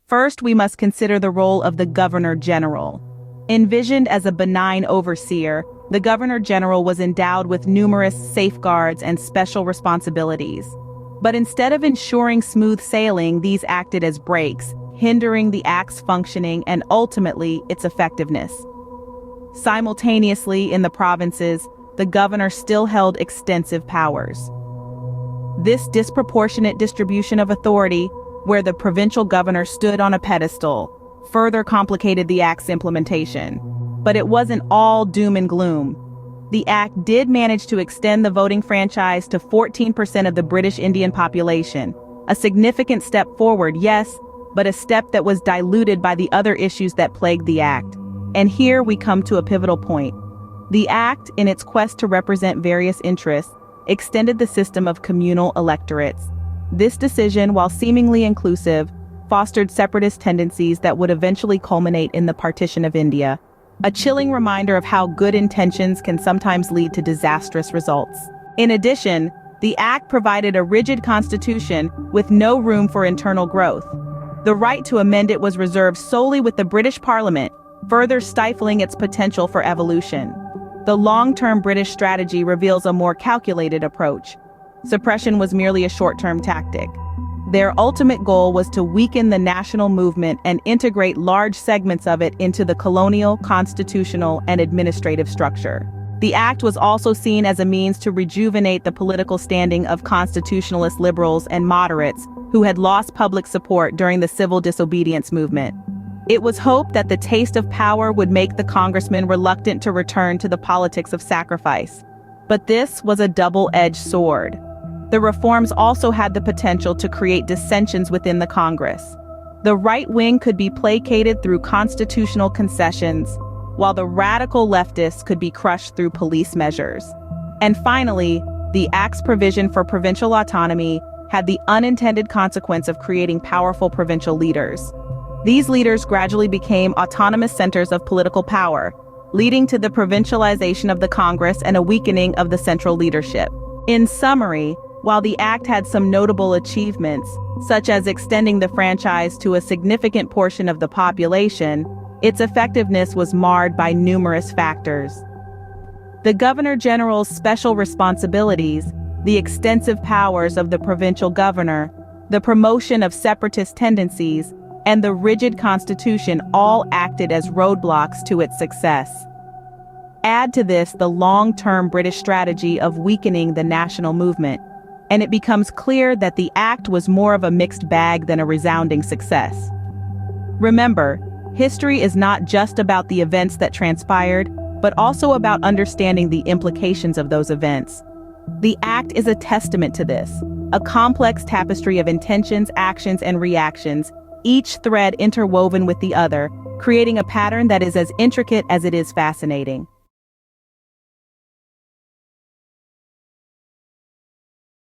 First, we must consider the role of the Governor General. Envisioned as a benign overseer, the Governor General was endowed with numerous safeguards and special responsibilities. But instead of ensuring smooth sailing, these acted as brakes, hindering the Act's functioning and ultimately its effectiveness. Simultaneously, in the provinces, the governor still held extensive powers. This disproportionate distribution of authority, where the provincial governor stood on a pedestal, further complicated the Act's implementation. But it wasn't all doom and gloom. The Act did manage to extend the voting franchise to 14% of the British Indian population. A significant step forward, yes, but a step that was diluted by the other issues that plagued the Act. And here we come to a pivotal point. The Act, in its quest to represent various interests, extended the system of communal electorates. This decision, while seemingly inclusive, fostered separatist tendencies that would eventually culminate in the partition of India. A chilling reminder of how good intentions can sometimes lead to disastrous results. In addition, the Act provided a rigid constitution with no room for internal growth. The right to amend it was reserved solely with the British Parliament, further stifling its potential for evolution. The long-term British strategy reveals a more calculated approach. Suppression was merely a short-term tactic. Their ultimate goal was to weaken the national movement and integrate large segments of it into the colonial, constitutional, and administrative structure. The Act was also seen as a means to rejuvenate the political standing of constitutionalist liberals and moderates who had lost public support during the civil disobedience movement. It was hoped that the taste of power would make the congressmen reluctant to return to the politics of sacrifice. But this was a double-edged sword. The reforms also had the potential to create dissensions within the Congress. The right wing could be placated through constitutional concessions, while the radical leftists could be crushed through police measures. And finally, the Act's provision for provincial autonomy had the unintended consequence of creating powerful provincial leaders. These leaders gradually became autonomous centers of political power, leading to the provincialization of the Congress and a weakening of the central leadership. In summary, while the Act had some notable achievements, such as extending the franchise to a significant portion of the population, its effectiveness was marred by numerous factors. The Governor General's special responsibilities, the extensive powers of the provincial governor, the promotion of separatist tendencies, and the rigid constitution all acted as roadblocks to its success. Add to this the long-term British strategy of weakening the national movement, and it becomes clear that the Act was more of a mixed bag than a resounding success. Remember, history is not just about the events that transpired, but also about understanding the implications of those events. The Act is a testament to this, a complex tapestry of intentions, actions, and reactions, each thread interwoven with the other, creating a pattern that is as intricate as it is fascinating.